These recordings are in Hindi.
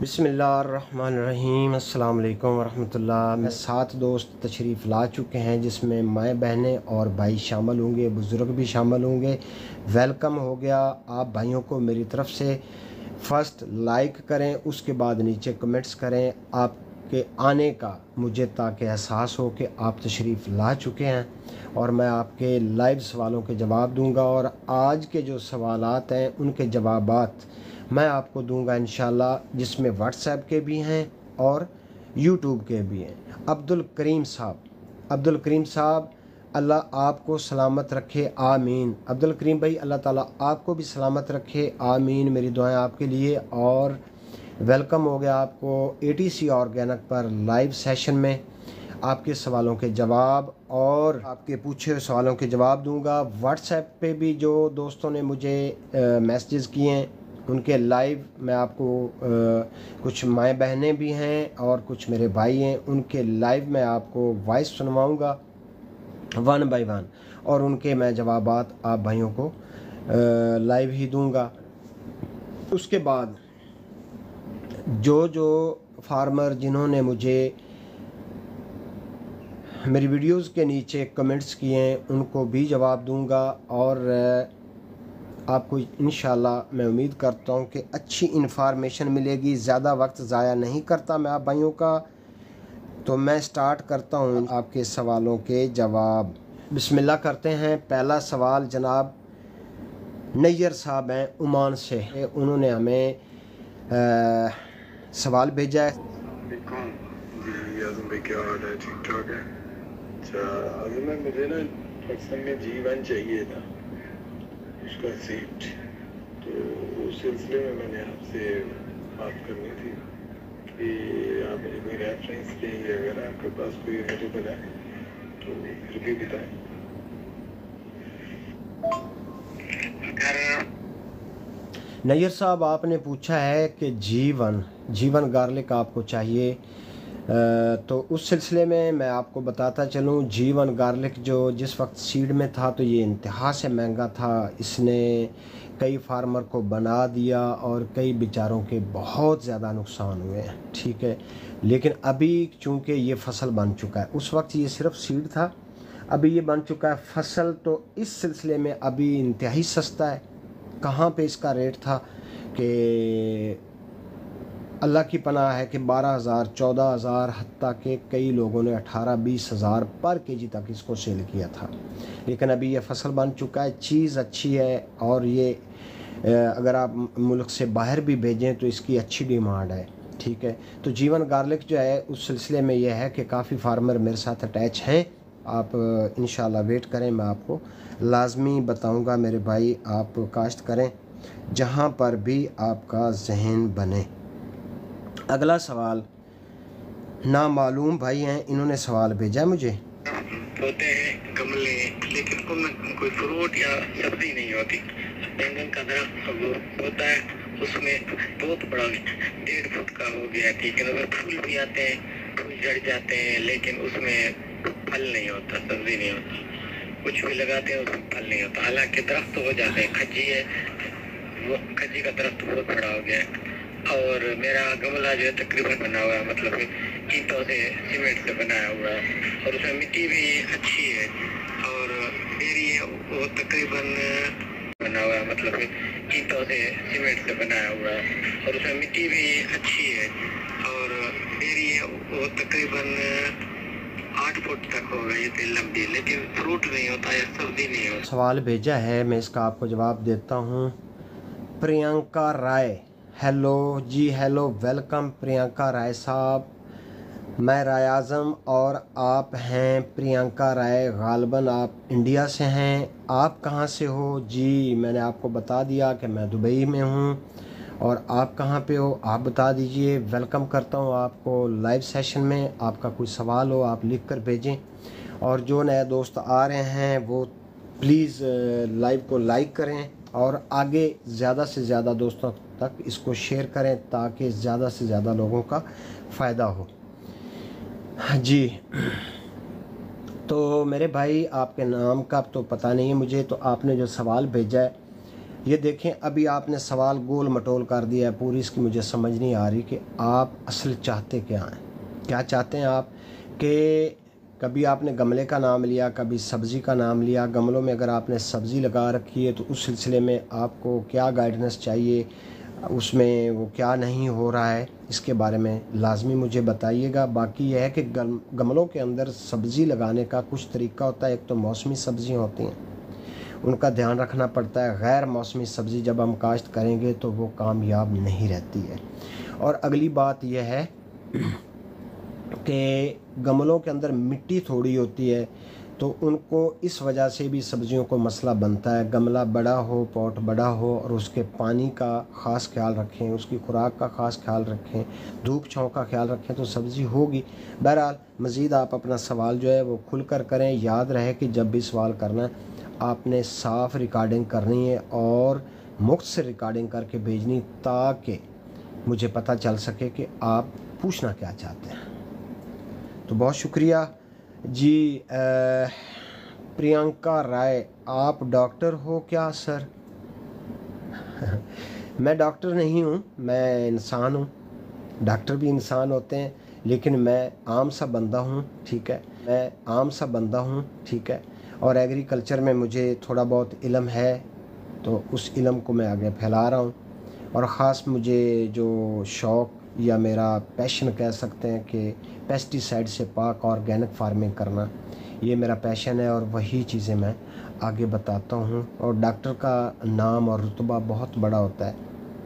बिस्मिल्लाहिर्रहमानिर्रहीम अस्सलाम वालेकुम वरहमतुल्लाह। मैं 7 दोस्त तशरीफ़ ला चुके हैं जिसमें माएँ बहनें और भाई शामिल होंगे, बुज़ुर्ग भी शामिल होंगे। वेलकम हो गया आप भाइयों को मेरी तरफ़ से। फ़र्स्ट लाइक करें, उसके बाद नीचे कमेंट्स करें आपके आने का, मुझे ताकि एहसास हो कि आप तशरीफ़ ला चुके हैं और मैं आपके लाइव सवालों के जवाब दूंगा। और आज के जो सवालात हैं उनके जवाबात मैं आपको दूंगा इंशाल्लाह, जिसमें व्हाट्सएप के भी हैं और यूट्यूब के भी हैं। अब्दुल करीम साहब, अल्लाह आपको सलामत रखे, आमीन। अब्दुल करीम भाई, अल्लाह ताला आपको भी सलामत रखे, आमीन। मेरी दुआएं आपके लिए। और वेलकम हो गया आपको ATC ऑर्गेनिक पर लाइव सेशन में। आपके सवालों के जवाब और आपके पूछे हुए सवालों के जवाब दूंगा। व्हाट्सएप पे भी जो दोस्तों ने मुझे मैसेजेस किए हैं उनके लाइव मैं आपको कुछ माएँ बहनें भी हैं और कुछ मेरे भाई हैं, उनके लाइव मैं आपको वॉइस सुनवाऊंगा 1 बाय 1 और उनके मैं जवाबात आप भाइयों को लाइव ही दूंगा। उसके बाद जो फार्मर जिन्होंने मुझे मेरी वीडियोस के नीचे कमेंट्स किए हैं उनको भी जवाब दूंगा। और आपको इंशाल्लाह मैं उम्मीद करता हूं कि अच्छी इन्फॉर्मेशन मिलेगी। ज़्यादा वक्त ज़ाया नहीं करता मैं आप भाइयों का, तो मैं स्टार्ट करता हूं आपके सवालों के जवाब। बिस्मिल्लाह करते हैं। पहला सवाल जनाब नैयर साहब हैं ओमान से, उन्होंने हमें सवाल भेजा है। जी आज़म भाई, क्या हाल है? ठीक ठाक है। अच्छा आज़म भाई, मुझे ना पाकिस्तान में G1 चाहिए था, उसका सीट, तो उस सिलसिले में मैंने आपसे बात करनी थी कि आप मुझे कोई रेफरेंस देंगे, अगर आपके पास कोई अवेलेबल है तो फिर भी बताएं। नैयर साहब, आपने पूछा है कि G1 गार्लिक आपको चाहिए, तो उस सिलसिले में मैं आपको बताता चलूँ। G1 गार्लिक जो जिस वक्त सीड में था तो ये इंतहा से महंगा था। इसने कई फार्मर को बना दिया और कई बेचारों के बहुत ज़्यादा नुकसान हुए हैं, ठीक है। लेकिन अभी चूँकि ये फसल बन चुका है, उस वक्त ये सिर्फ सीड था, अभी ये बन चुका है फसल, तो इस सिलसिले में अभी इंतहाई सस्ता है। कहाँ पे इसका रेट था कि अल्लाह की पनाह है कि 12,000 14,000 हत्ता के कई लोगों ने 18-20 हज़ार पर केजी तक इसको सेल किया था। लेकिन अभी ये फसल बन चुका है, चीज़ अच्छी है और ये अगर आप मुल्क से बाहर भी भेजें तो इसकी अच्छी डिमांड है, ठीक है। तो G1 गार्लिक जो है उस सिलसिले में यह है कि काफ़ी फार्मर मेरे साथ अटैच हैं। आप इंशाल्लाह वेट करें, मैं आपको लाजमी बताऊंगा मेरे भाई। आप काश्त करें जहां पर भी आपका जहन बने। अगला सवाल नामालूम भाई हैं, इन्होंने सवाल भेजा मुझे। होते हैं गमले, लेकिन उनमें कोई फ्रूट या सब्जी नहीं होती। बैंगन का दरख्त होता है, उसमें बहुत बड़ा 1.5 फुट का हो गया, ठीक है। अगर फूल भी आते हैं, फूल झड़ जाते हैं, लेकिन उसमें फल नहीं होता, सब्जी नहीं होती। कुछ भी लगाते हैं उसमें फल नहीं होता। हालांकि दरख्त हो जाते हैं। खज्जी है, वो खज्जी का दरख्त बहुत बड़ा हो गया है। और मेरा गमला जो है तकरीबन बना हुआ है, मतलब ईंटों से, सीमेंट से बनाया हुआ है, और उसमें मिट्टी भी अच्छी है। और डेरी है वो तकरीबन बना हुआ है, मतलब ईंटों से, सीमेंट से बनाया हुआ है, और उसमें मिट्टी भी अच्छी है। और डेरी है वो तकरीबन 8 फुट तक होगा, ये तेल लंबी, लेकिन फ्रूट नहीं होता या सब्जी नहीं होता। सवाल भेजा है, मैं इसका आपको जवाब देता हूँ। प्रियंका राय, हेलो जी, हेलो, वेलकम प्रियंका राय साहब। मैं राय आज़म और आप हैं प्रियंका राय, गालबन आप इंडिया से हैं। आप कहाँ से हो? जी मैंने आपको बता दिया कि मैं दुबई में हूँ। और आप कहाँ पे हो आप बता दीजिए। वेलकम करता हूँ आपको लाइव सेशन में। आपका कोई सवाल हो आप लिख कर भेजें। और जो नए दोस्त आ रहे हैं वो प्लीज़ लाइव को लाइक करें और आगे ज़्यादा से ज़्यादा दोस्तों तक इसको शेयर करें ताकि ज़्यादा से ज़्यादा लोगों का फ़ायदा हो। जी, तो मेरे भाई आपके नाम का तो पता नहीं है मुझे, तो आपने जो सवाल भेजा है ये देखें, अभी आपने सवाल गोल मटोल कर दिया है पूरी, इसकी मुझे समझ नहीं आ रही कि आप असल चाहते क्या हैं। क्या चाहते हैं आप कि कभी आपने गमले का नाम लिया, कभी सब्ज़ी का नाम लिया। गमलों में अगर आपने सब्ज़ी लगा रखी है तो उस सिलसिले में आपको क्या गाइडेंस चाहिए, उसमें वो क्या नहीं हो रहा है, इसके बारे में लाजमी मुझे बताइएगा। बाकी यह है कि गमलों के अंदर सब्ज़ी लगाने का कुछ तरीका होता है। एक तो मौसमी सब्ज़ियाँ होती हैं, उनका ध्यान रखना पड़ता है। गैर मौसमी सब्ज़ी जब हम काश्त करेंगे तो वो कामयाब नहीं रहती है। और अगली बात यह है कि गमलों के अंदर मिट्टी थोड़ी होती है, तो उनको इस वजह से भी सब्ज़ियों को मसला बनता है। गमला बड़ा हो, पॉट बड़ा हो, और उसके पानी का ख़ास ख्याल रखें, उसकी खुराक का ख़ास ख्याल रखें, धूप छाँव का ख्याल रखें तो सब्ज़ी होगी। बहरहाल मज़ीद आप अपना सवाल जो है वो खुल कर करें। याद रहे कि जब भी सवाल करना है आपने साफ़ रिकॉर्डिंग करनी है और मुख्त से रिकॉर्डिंग करके भेजनी, ताकि मुझे पता चल सके कि आप पूछना क्या चाहते हैं। तो बहुत शुक्रिया जी। प्रियंका राय, आप डॉक्टर हो क्या सर? मैं डॉक्टर नहीं हूँ, मैं इंसान हूँ। डॉक्टर भी इंसान होते हैं, लेकिन मैं आम सा बंदा हूँ, ठीक है। मैं आम सा बंदा हूँ, ठीक है। और एग्रीकल्चर में मुझे थोड़ा बहुत इल्म है, तो उस इल्म को मैं आगे फैला रहा हूँ। और ख़ास मुझे जो शौक़ या मेरा पैशन कह सकते हैं कि पेस्टिसाइड से पाक ऑर्गेनिक फार्मिंग करना, ये मेरा पैशन है और वही चीज़ें मैं आगे बताता हूँ। और डॉक्टर का नाम और रुतबा बहुत बड़ा होता है,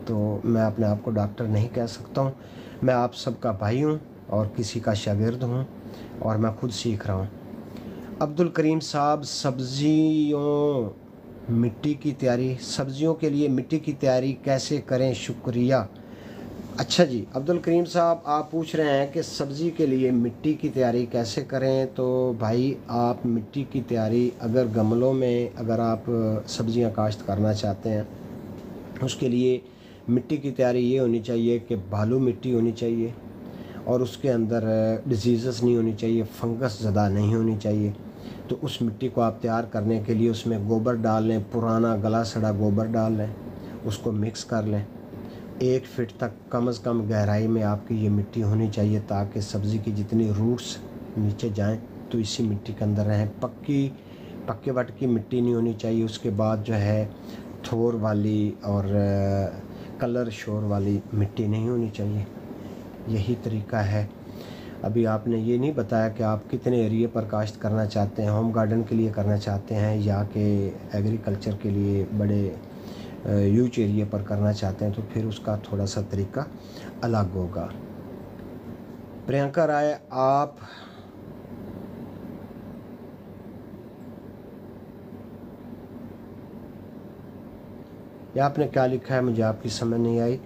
तो मैं अपने आप को डॉक्टर नहीं कह सकता हूँ। मैं आप सबका भाई हूँ और किसी का शागिर्द हूँ, और मैं खुद सीख रहा हूँ। अब्दुल करीम साहब, मिट्टी की तैयारी, सब्ज़ियों के लिए मिट्टी की तैयारी कैसे करें? शुक्रिया। अच्छा जी, अब्दुल करीम साहब आप पूछ रहे हैं कि सब्ज़ी के लिए मिट्टी की तैयारी कैसे करें। तो भाई, आप मिट्टी की तैयारी अगर गमलों में अगर आप सब्ज़ियां काश्त करना चाहते हैं, उसके लिए मिट्टी की तैयारी ये होनी चाहिए कि बालू मिट्टी होनी चाहिए, और उसके अंदर डिजीज़ नहीं होनी चाहिए, फंगस ज़्यादा नहीं होनी चाहिए। तो उस मिट्टी को आप तैयार करने के लिए उसमें गोबर डाल लें, पुराना गला सड़ा गोबर डाल लें, उसको मिक्स कर लें। 1 फीट तक कम से कम गहराई में आपकी ये मिट्टी होनी चाहिए, ताकि सब्ज़ी की जितनी रूट्स नीचे जाएं तो इसी मिट्टी के अंदर रहें। पक्के वट की मिट्टी नहीं होनी चाहिए। उसके बाद जो है थोर वाली और कलर शोर वाली मिट्टी नहीं होनी चाहिए। यही तरीका है। अभी आपने ये नहीं बताया कि आप कितने एरिया पर काश्त करना चाहते हैं, होम गार्डन के लिए करना चाहते हैं या कि एग्रीकल्चर के लिए बड़े ह्यूज एरिया पर करना चाहते हैं, तो फिर उसका थोड़ा सा तरीका अलग होगा। प्रियंका राय, आप या आपने क्या लिखा है, मुझे आपकी समझ नहीं आई।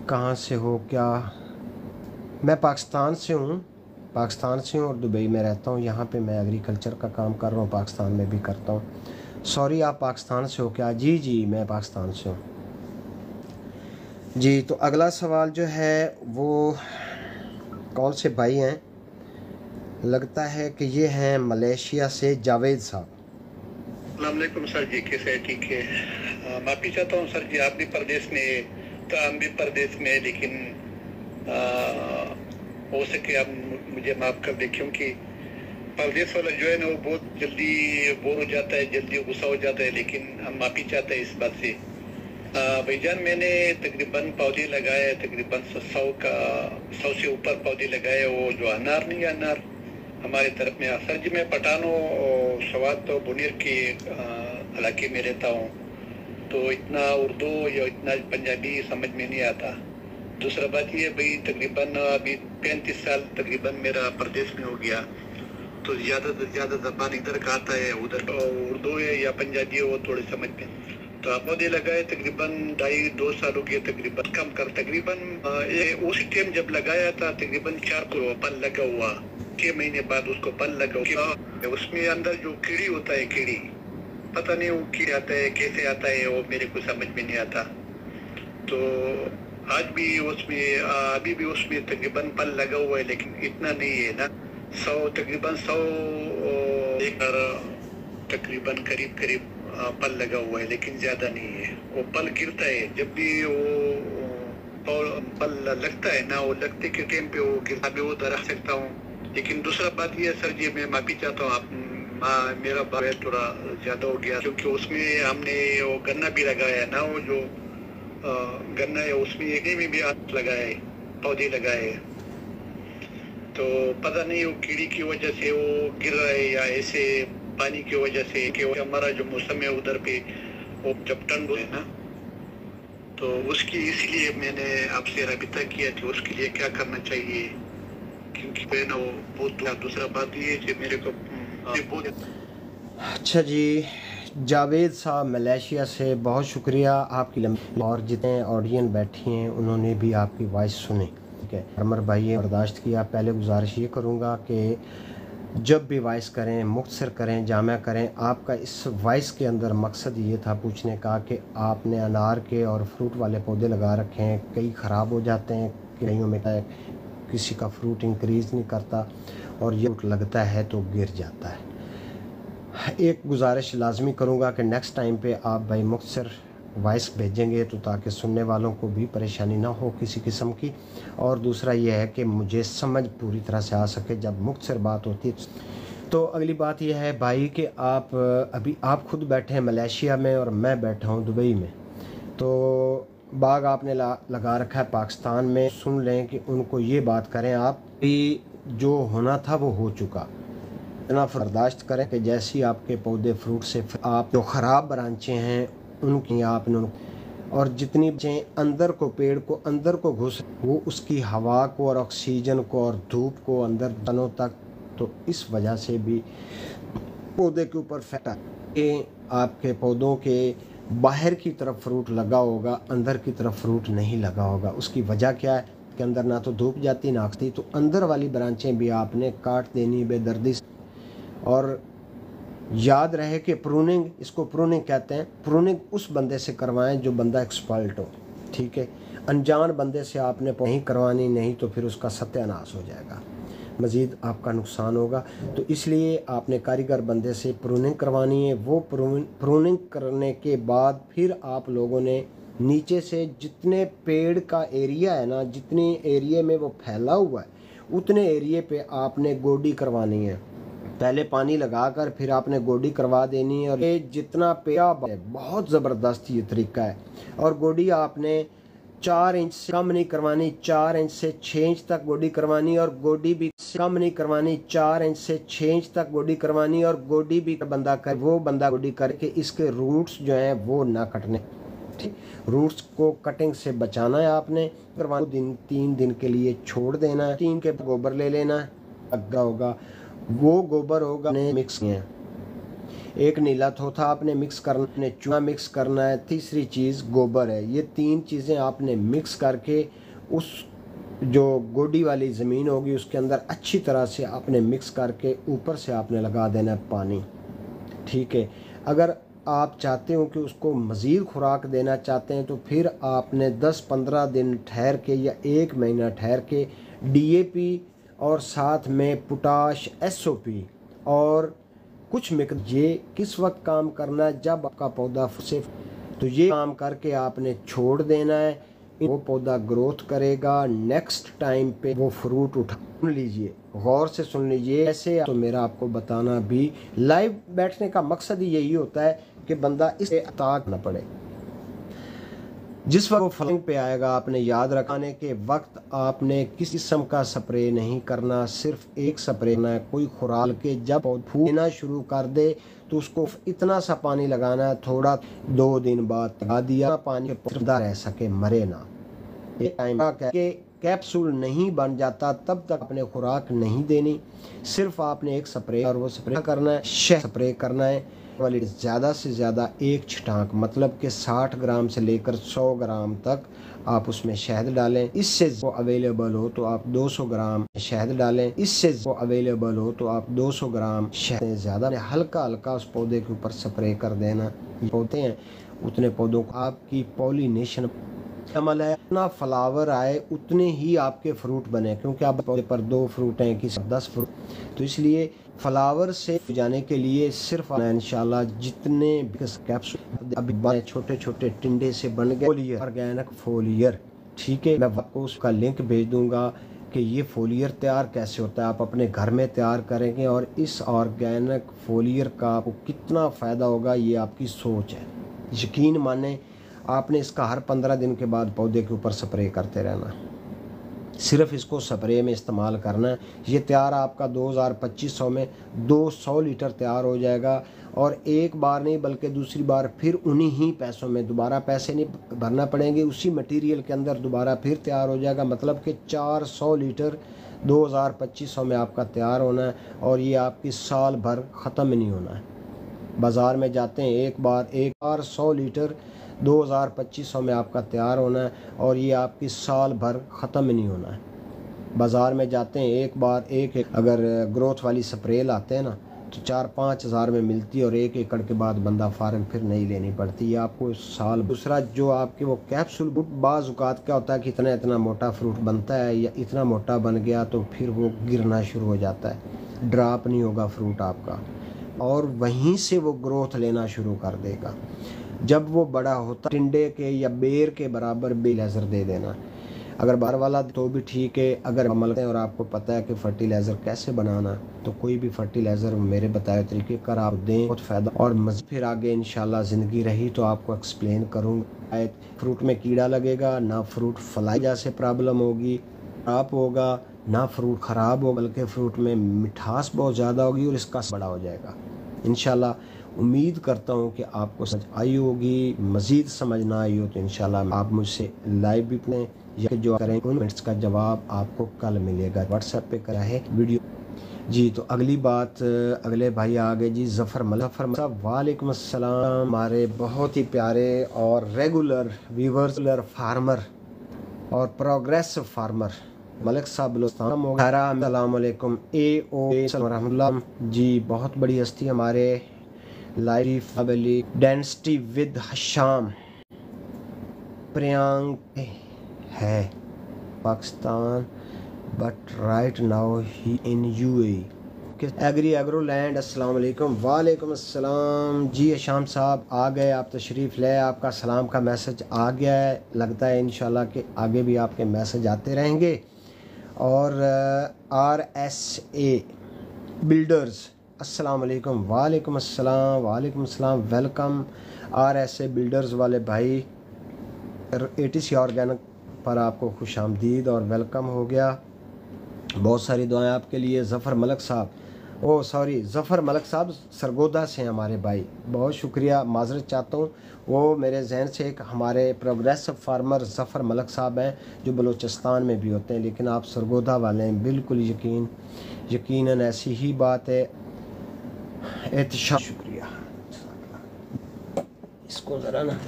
कहाँ से हो क्या? मैं पाकिस्तान से हूँ और दुबई में रहता हूँ। यहाँ पे मैं एग्रीकल्चर का काम कर रहा हूँ, पाकिस्तान में भी करता हूँ। सॉरी, आप पाकिस्तान से हो क्या? जी, मैं पाकिस्तान से हूँ जी। तो अगला सवाल जो है वो कौन से भाई हैं? लगता है कि ये हैं मलेशिया से जावेद साहब। अस्सलाम वालेकुम सर जी, कैसे? ठीक है। माफ़ी चाहता हूँ सर जी, आप भी परदेश में तो हम भी परदेश में, लेकिन हो सके आप मुझे माफ़ कर दें, क्योंकि परदेश वाला जो है ना वो बहुत जल्दी बोर हो जाता है, जल्दी गुस्सा हो जाता है। लेकिन हम माफ़ी चाहते हैं इस बात से। भाईजान, मैंने तकरीबन पौधे लगाए, तकरीबन 100 से ऊपर पौधे लगाए। वो जो अनार नहीं, अनार हमारे तरफ में सर जी, मैं पठानो सवात तो बुनीर के इलाके में रहता हूँ, तो इतना उर्दू या इतना पंजाबी समझ में नहीं आता। दूसरा बात ये, भाई तकरीबन अभी 35 साल तकरीबन मेरा प्रदेश में हो गया, तो ज़्यादा से ज़्यादा ज़बान इधर का आता है, उधर उर्दू है या पंजाबी है वो थोड़ी समझ में। तो आप पौधे लगाए तकरीबन 2.5-2 साल हो गए, तकरीबन उसी टाइम जब लगाया था तकरीबन 4 को पल लगा हुआ, 6 महीने बाद उसको पल लगा हुआ। उसमें अंदर जो कीड़ी होता है, कीड़ी पता नहीं वो कीड़ी आता है कैसे आता है, वो मेरे को समझ में नहीं आता। तो आज भी उसमें अभी भी उसमें तकरीबन पल लगा हुआ है, लेकिन इतना नहीं है ना। 100 एकड़ तकरीबन करीब पल लगा हुआ है, लेकिन ज्यादा नहीं है। वो पल गिरता है जब भी वो पल लगता है ना, वो लगते के टाइम पे वो गिरता, मैं वो रख सकता हूँ। लेकिन दूसरा बात ये सर जी, मैं माफी चाहता हूँ, आप मेरा बात थोड़ा ज्यादा हो गया, क्योंकि उसमें हमने वो गन्ना भी लगाया ना, वो जो गन्ना है उसमें एक में भी हाथ लगाए, पौधे लगाए, तो पता नहीं वो कीड़ी की वजह से वो गिर रहा है या ऐसे पानी की वजह से, कि हमारा जो मौसम है उधर पे वो जब ठंड है ना, तो उसकी इसलिए मैंने आपसे राबिता किया कि उसके लिए क्या करना चाहिए, क्योंकि मैं ना वो बहुत। दूसरा बात ये कि मेरे को बहुत। अच्छा जी, जावेद साहब मलेशिया से बहुत शुक्रिया आपकी लंबी, और जितने ऑडियंस बैठी हैं उन्होंने भी आपकी वॉइस सुनी। ठीक है अमर भाई, बर्दाश्त किया। पहले गुजारिश ये करूँगा कि जब भी वॉइस करें मुख्तसर करें, जामा करें। आपका इस वॉइस के अंदर मकसद ये था पूछने का कि आपने अनार के और फ्रूट वाले पौधे लगा रखे हैं, कई ख़राब हो जाते हैं, कईयों में किसी का फ्रूट इंक्रीज़ नहीं करता और ये लगता है तो गिर जाता है। एक गुजारिश लाजमी करूँगा कि नेक्स्ट टाइम पे आप भाई मुख्तसर वॉइस भेजेंगे तो ताकि सुनने वालों को भी परेशानी ना हो किसी किस्म की। और दूसरा ये है कि मुझे समझ पूरी तरह से आ सके जब मुख्तसर बात होती है। तो अगली बात यह है भाई कि अभी आप खुद बैठे हैं मलेशिया में और मैं बैठा हूँ दुबई में, तो बाग आपने लगा रखा है पाकिस्तान में। सुन लें कि उनको ये बात करें आप कि जो होना था वो हो चुका, इतना बर्दाश्त करें कि जैसी आपके पौधे फ्रूट से आप जो ख़राब ब्रांचें हैं उनकी आपने, और जितनी अंदर को पेड़ को अंदर को घुस वो उसकी हवा को और ऑक्सीजन को और धूप को अंदर तनों तक, तो इस वजह से भी पौधे के ऊपर फैटा कि आपके पौधों के बाहर की तरफ फ्रूट लगा होगा, अंदर की तरफ फ्रूट नहीं लगा होगा। उसकी वजह क्या है कि अंदर ना तो धूप जाती ना आती, तो अंदर वाली ब्रांचें भी आपने काट देनी बेदर्दी। और याद रहे कि प्रूनिंग, इसको प्रूनिंग कहते हैं, प्रूनिंग उस बंदे से करवाएं जो बंदा एक्सपर्ट हो। ठीक है, अनजान बंदे से आपने नहीं करवानी, नहीं तो फिर उसका सत्यानाश हो जाएगा, मज़ीद आपका नुकसान होगा। तो इसलिए आपने कारीगर बंदे से प्रूनिंग करवानी है। वो प्रूनिंग करने के बाद फिर आप लोगों ने नीचे से जितने पेड़ का एरिया है ना, जितने एरिए में वो फैला हुआ है उतने एरिए पे आपने गोडी करवानी है। पहले पानी लगाकर फिर आपने गोडी करवा देनी है। और ये जितना पेड़ है बहुत ज़बरदस्त ये तरीका है। और गोडी आपने 4 इंच से कम नहीं करवानी, 4 इंच से 6 इंच तक गोडी करवानी। और गोडी भी कम नहीं करवानी, 4 इंच से 6 इंच तक गोडी करवानी। और गोडी भी वो बंदा गोडी करके इसके रूट्स जो हैं वो ना कटने, ठीक, रूट्स को कटिंग से बचाना है आपने। 3 दिन के लिए छोड़ देना है। 3 के गोबर ले लेना है, अग्गा होगा वो गोबर होगा मिक्स किया, एक नीला थोथा आपने मिक्स करना है, चूना मिक्स करना है, तीसरी चीज़ गोबर है। ये 3 चीज़ें आपने मिक्स करके उस जो गोडी वाली ज़मीन होगी उसके अंदर अच्छी तरह से आपने मिक्स करके ऊपर से आपने लगा देना है पानी। ठीक है, अगर आप चाहते हो कि उसको मज़ीद खुराक देना चाहते हैं तो फिर आपने 10-15 दिन ठहर के या 1 महीना ठहर के DAP और साथ में पोटाश, SOP और कुछ ये किस वक्त काम करना है, जब आपका पौधा से, तो ये काम करके आपने छोड़ देना है। वो पौधा ग्रोथ करेगा, नेक्स्ट टाइम पे वो फ्रूट उठा। सुन लीजिए, गौर से सुन लीजिए, ऐसे तो मेरा आपको बताना भी लाइव बैठने का मकसद ही यही होता है कि बंदा इसे ताक न पड़े। जिस वक्त वो फलिंग पे आएगा आपने याद रखाने के वक्त आपने किस किस्म का स्प्रे नहीं करना, सिर्फ एक स्प्रे करना है। कोई खुराक के जब फूल देना शुरू कर दे तो उसको इतना सा पानी लगाना है, थोड़ा 2 दिन बाद लगा दिया, पानी रह सके, मरे ना। एक टाइम के कैप्सूल नहीं बन जाता तब तक आपने खुराक नहीं देनी, सिर्फ आपने एक स्प्रे और वो स्प्रे करना है, स्प्रे करना है वाली ज़्यादा से ज़्यादा एक छिटाक, मतलब कि 60 ग्राम से लेकर 100 ग्राम तक आप उसमें शहद डालें। इससे वो अवेलेबल हो तो आप 200 ग्राम शहद डालें। इससे वो अवेलेबल हो तो आप 200 ग्राम शहद ज़्यादा हल्का हल्का उस पौधे के ऊपर स्प्रे कर देना। पौधे हैं उतने पौधों को आपकी पॉलिनेशन अमल है, उतना फ्लावर आए उतने ही आपके फ्रूट बने, क्योंकि आप पौधे पर 2 फ्रूट हैं कि 10 फ्रूट, तो इसलिए फ्लावर से जाने के लिए सिर्फ इंशाल्लाह जितने कैप्सूल अभी छोटे छोटे टिंडे से बन गए फोलियर, ऑर्गेनिक फोलियर, ठीक है, मैं आपको उसका लिंक भेज दूंगा कि ये फोलियर तैयार कैसे होता है। आप अपने घर में तैयार करेंगे और इस ऑर्गेनिक फोलियर का आपको कितना फ़ायदा होगा ये आपकी सोच है। यकीन माने, आपने इसका हर 15 दिन के बाद पौधे के ऊपर स्प्रे करते रहना, सिर्फ इसको स्प्रे में इस्तेमाल करना है। ये तैयार आपका 2000-2500 में 200 लीटर तैयार हो जाएगा, और एक बार नहीं बल्कि दूसरी बार फिर उन्हीं ही पैसों में, दोबारा पैसे नहीं भरना पड़ेंगे, उसी मटेरियल के अंदर दोबारा फिर तैयार हो जाएगा। मतलब कि 400 लीटर 2000-2500 में आपका तैयार होना है, और ये आपकी साल भर ख़त्म नहीं होना है। बाज़ार में जाते हैं एक बार 100 लीटर 2000-2500 में आपका तैयार होना है, और ये आपकी साल भर ख़त्म नहीं होना है। बाज़ार में जाते हैं एक बार अगर ग्रोथ वाली स्प्रे लाते हैं ना तो 4-5 हज़ार में मिलती है, और 1 एकड़ के बाद बंदा फ़ारन फिर नहीं लेनी पड़ती है आपको साल। दूसरा जो आपके वो कैप्सूल बाज़ औक़ात क्या होता है कि इतना मोटा फ्रूट बनता है, या इतना मोटा बन गया तो फिर वो गिरना शुरू हो जाता है, ड्राप नहीं होगा फ्रूट आपका, और वहीं से वो ग्रोथ लेना शुरू कर देगा। जब वो बड़ा होता टिंडे के या बेर के बराबर फर्टिलाइज़र दे देना, अगर बार वाला तो भी ठीक है। अगर अमल है और आपको पता है कि फर्टिलाइज़र कैसे बनाना, तो कोई भी फर्टिलाइज़र मेरे बताए तरीके कर आप दें, बहुत फ़ायदा। और मज़ीद फिर आगे इंशाल्लाह ज़िंदगी रही तो आपको एक्सप्लेन करूँगा। फ्रूट में कीड़ा लगेगा ना, फ्रूट फलाई जैसे प्रॉब्लम होगी, खराब होगा ना, फ्रूट ख़राब हो, बल्कि फ्रूट में मिठास बहुत ज़्यादा होगी और इसका बड़ा हो जाएगा। इंशाल्लाह उम्मीद करता हूँ कि आपको समझ आई होगी। मज़ीद समझ ना आई हो तो इंशाल्लाह आप मुझसे लाइव भी पूछें, या जो करें कमेंट्स का जवाब आपको कल मिलेगा। व्हाट्सएप पे करा है वीडियो जी। तो अगली बात, अगले भाई आ गए जी, ज़फ़र साहब। वालेकुम अस्सलाम। हमारे बहुत ही प्यारे और रेगुलर व्यूवर्स, फार्मर और प्रोग्रेसिव फार्मर मलिक साहब अस्सलामुअलैकुम जी। बहुत बड़ी हस्ती हमारे लाइफ अली डेंसिटी विद हशाम प्रियांक है Pakistan, but right now he in UAE. Agri agro land. अस्सलाम वालेकुम। वालेकुम अस्सलाम जी। हशाम साहब आ गए, आप तशरीफ़ ले, आपका सलाम का मैसेज आ गया है। लगता है इंशाल्लाह कि आगे भी आपके मैसेज आते रहेंगे। और RSA बिल्डर्स, अस्सलाम वालेकुम। वालेकुम अस्सलाम। वालेकुम अस्सलाम। वेलकम RSA बिल्डर्स वाले भाई, ATC ऑर्गेनिक पर आपको खुश आमदीद और वेलकम हो गया। बहुत सारी दुआएं आपके लिए। ज़फ़र मलिक साहब, ज़फ़र मलिक साहब सरगोदा से हैं हमारे भाई, बहुत शुक्रिया। माजरत चाहता हूँ, वो मेरे जहन से एक हमारे प्रोग्रेसिव फार्मर ज़फ़र मलिक साहब हैं जो बलूचिस्तान में भी होते हैं, लेकिन आप सरगोदा वाले हैं। बिल्कुल यकीनन ऐसी ही बात है। एहतिशाम, शुक्रिया। इसको ज़रा ना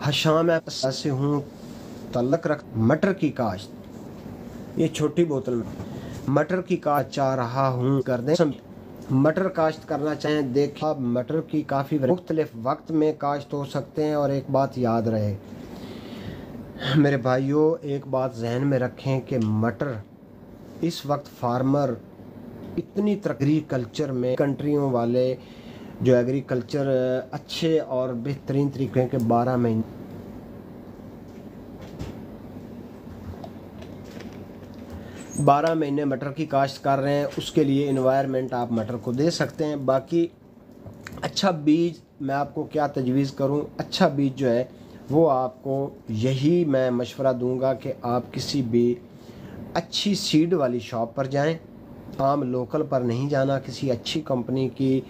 हशाम ऐसे हूँ तल्लक रख। मटर की काश्त, ये छोटी बोतल में मटर की काश्त चाह रहा हूँ कर दें। मटर काश्त करना चाहें, देखा मटर की काफ़ी मुख्तलिफ वक्त में काश्त हो सकते हैं। और एक बात याद रहे मेरे भाइयों, एक बात जहन में रखें कि मटर इस वक्त फार्मर इतनी एग्रीकल्चर में कंट्रियों वाले जो एग्रीकल्चर अच्छे और बेहतरीन तरीके के 12 महीने मटर की काश्त कर रहे हैं। उसके लिए इन्वायरमेंट आप मटर को दे सकते हैं। बाकी अच्छा बीज मैं आपको क्या तजवीज़ करूं, अच्छा बीज जो है वो आपको यही मैं मशवरा दूंगा कि आप किसी भी अच्छी सीड वाली शॉप पर जाएं, आम लोकल पर नहीं जाना। किसी अच्छी कंपनी की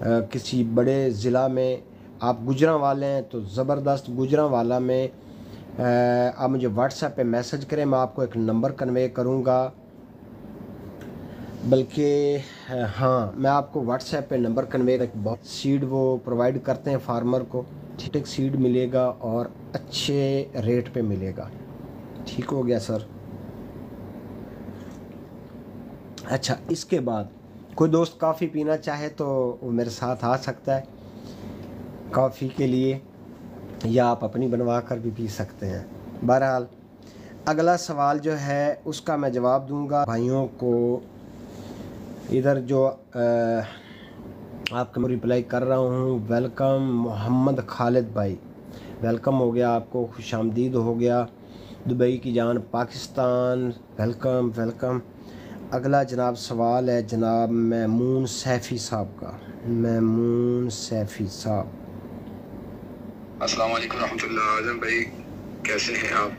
किसी बड़े ज़िला में, आप गुजरांवाले हैं तो ज़बरदस्त गुजरांवाला में आप मुझे व्हाट्सएप पे मैसेज करें, मैं आपको एक नंबर कन्वे करूँगा। बल्कि हाँ, मैं आपको व्हाट्सएप पे नंबर कन्वे, बहुत सीड वो प्रोवाइड करते हैं फार्मर को, ठीक सीड मिलेगा और अच्छे रेट पे मिलेगा। ठीक हो गया सर। अच्छा, इसके बाद कोई दोस्त कॉफ़ी पीना चाहे तो वो मेरे साथ आ सकता है कॉफ़ी के लिए। या आप अपनी बनवा कर भी पी सकते हैं। बहरहाल अगला सवाल जो है उसका मैं जवाब दूंगा भाइयों को। इधर जो आपको रिप्लाई कर रहा हूँ, वेलकम मोहम्मद खालिद भाई, वेलकम हो गया आपको, खुशामदीद हो गया। दुबई की जान पाकिस्तान, वेलकम वेलकम। अगला जनाब सवाल है जनाब महमून सैफ़ी साहब का। महमून सैफ़ी साहब, अस्सलाम वालेकुम रहमतुल्लाह। आज़म भाई कैसे हैं आप?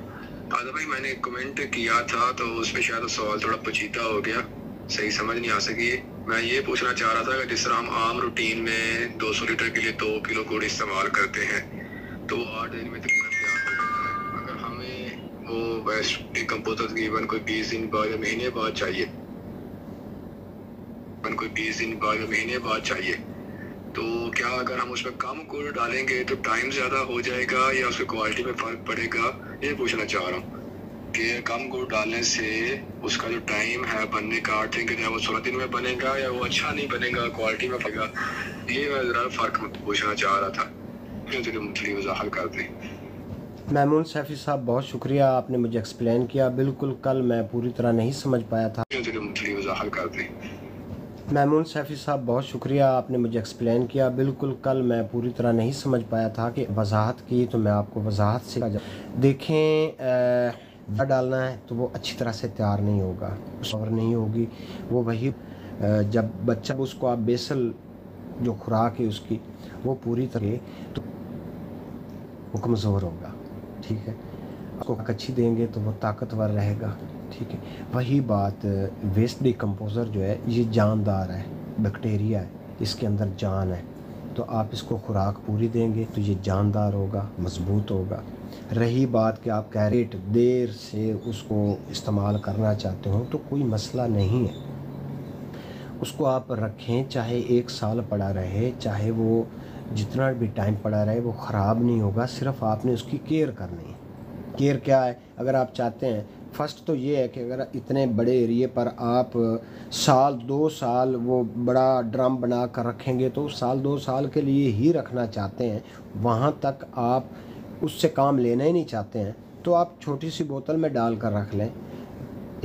आज़म भाई मैंने कमेंट किया था तो उस पर शायद सवाल थोड़ा पेचीदा हो गया, सही समझ नहीं आ सकी। मैं ये पूछना चाह रहा था कि जिस तरह हम आम रूटीन में 200 लीटर के लिए 2 किलो गुड़ इस्तेमाल करते हैं तो 8 दिन में तकरीबन तैयार हो जाता है। अगर हमें वो वेस्ट डिकम्पोजर तकरीबन कोई 20 दिन बाद या महीने बाद चाहिए, कोई 20 दिन बाद या महीने बाद चाहिए, तो क्या अगर हम उसमें कम गुड़ डालेंगे तो टाइम ज़्यादा हो जाएगा या उसकी क्वालिटी में फ़र्क पड़ेगा? ये पूछना चाह रहा हूँ कि कम गुड़ डालने से उसका जो टाइम है बनने का 8 दिन के, वो 16 दिन में बनेगा या वो अच्छा नहीं बनेगा, क्वालिटी में पड़ेगा? ये मैं ज़रा फ़र्क पूछना चाह रहा था, मुझे थोड़ी वजाहत कर दें। महमून सैफ़ी साहब बहुत शुक्रिया, आपने मुझे एक्सप्लेन किया। बिल्कुल कल मैं पूरी तरह नहीं समझ पाया था। थोड़ी वजाहत कर दें। महमून सैफ़ी साहब बहुत शुक्रिया, आपने मुझे एक्सप्लेन किया। बिल्कुल कल मैं पूरी तरह नहीं समझ पाया था कि वजाहत की, तो मैं आपको वजाहत से देखें डालना है तो वो अच्छी तरह से तैयार नहीं होगा, और नहीं होगी वो। वही जब बच्चा उसको आप बेसल जो खुराक है उसकी वो पूरी तरह तो वो कमज़ोर होगा, ठीक है। उसको अच्छी देंगे तो वो ताकतवर रहेगा, ठीक है। वही बात वेस्ट डिकम्पोज़र जो है ये जानदार है, बैक्टीरिया है, इसके अंदर जान है, तो आप इसको खुराक पूरी देंगे तो ये जानदार होगा, मज़बूत होगा। रही बात कि आप कैरेट देर से उसको इस्तेमाल करना चाहते हो तो कोई मसला नहीं है, उसको आप रखें, चाहे 1 साल पड़ा रहे, चाहे वो जितना भी टाइम पड़ा रहे, वो ख़राब नहीं होगा। सिर्फ़ आपने उसकी केयर करनी है। केयर क्या है? अगर आप चाहते हैं, फर्स्ट तो ये है कि अगर इतने बड़े एरिए पर आप साल 2 साल वो बड़ा ड्रम बना कर रखेंगे तो साल 2 साल के लिए ही रखना चाहते हैं, वहाँ तक आप उससे काम लेना ही नहीं चाहते हैं, तो आप छोटी सी बोतल में डाल कर रख लें,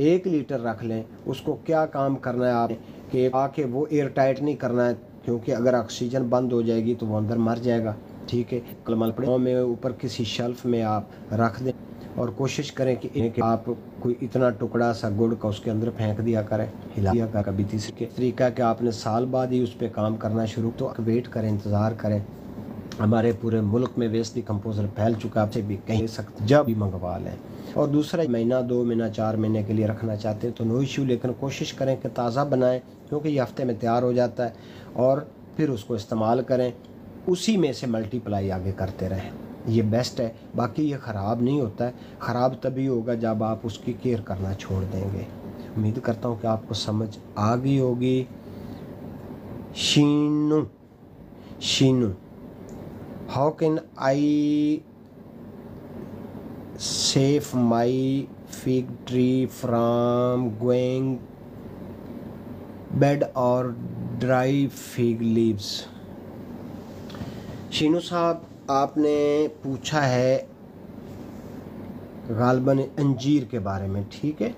1 लीटर रख लें। उसको क्या काम करना है आप कि आके वो एयर टाइट नहीं करना है, क्योंकि अगर ऑक्सीजन बंद हो जाएगी तो वो अंदर मर जाएगा, ठीक है। कलमलपड़ों में ऊपर किसी शेल्फ में आप रख दें और कोशिश करें कि आप कोई इतना टुकड़ा सा गुड़ का उसके अंदर फेंक दिया करें, हिला दिया करें। कभी तीसरे तरीका कि आपने साल बाद ही उस पर काम करना शुरू, तो वेट करें, इंतज़ार करें। हमारे पूरे मुल्क में वेस्ट डिकम्पोज़र फैल चुका, आपसे भी कहीं सकते जब भी मंगवा लें। और दूसरा महीना, 2 महीना, 4 महीने के लिए रखना चाहते हैं तो नो इशू, लेकिन कोशिश करें कि ताज़ा बनाएं, क्योंकि ये हफ्ते में तैयार हो जाता है, और फिर उसको इस्तेमाल करें, उसी में से मल्टीप्लाई आगे करते रहें, ये बेस्ट है। बाकी ये ख़राब नहीं होता है, ख़राब तभी होगा जब आप उसकी केयर करना छोड़ देंगे। उम्मीद करता हूँ कि आपको समझ आ गई होगी। Sheenu, how can I save my fig tree from going bad or dry fig leaves? Sheenu साहब, आपने पूछा है गालबन अंजीर के बारे में, ठीक है।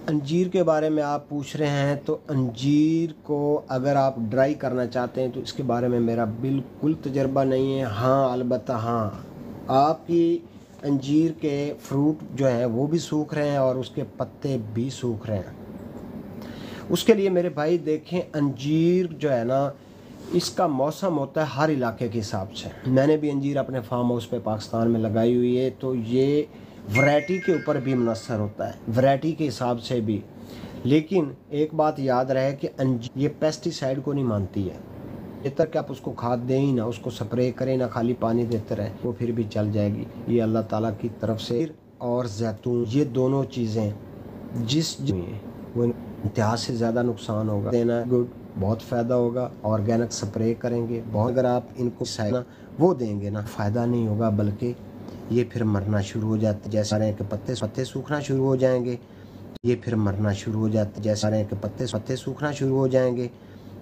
अंजीर के बारे में आप पूछ रहे हैं, तो अंजीर को अगर आप ड्राई करना चाहते हैं तो इसके बारे में मेरा बिल्कुल तजर्बा नहीं है। हाँ, अलबत्ता हाँ, आपकी अंजीर के फ्रूट जो हैं वो भी सूख रहे हैं और उसके पत्ते भी सूख रहे हैं। उसके लिए मेरे भाई देखें, अंजीर जो है ना, इसका मौसम होता है हर इलाके के हिसाब से। मैंने भी अंजीर अपने फार्म हाउस पे पाकिस्तान में लगाई हुई है, तो ये वैरायटी के ऊपर भी मुनसर होता है, वैरायटी के हिसाब से भी। लेकिन एक बात याद रहे कि अंजीर ये पेस्टिसाइड को नहीं मानती है। ये तक कि आप उसको खाद दें ही ना, उसको स्प्रे करें ना, खाली पानी देते रहें, वो फिर भी चल जाएगी। ये अल्लाह ताला की तरफ से। और जैतून, ये दोनों चीज़ें जिस वो इंतहा से ज़्यादा नुकसान होगा देना, गुड बहुत फ़ायदा होगा। ऑर्गेनिक स्प्रे करेंगे बहुत, अगर आप इनको वो देंगे ना, फ़ायदा नहीं होगा, बल्कि ये फिर मरना शुरू हो जाते। जैसे के पत्ते सूखना शुरू हो जाएंगे, ये फिर मरना शुरू हो जाते। जैसे के पत्ते सूखना शुरू हो जाएंगे,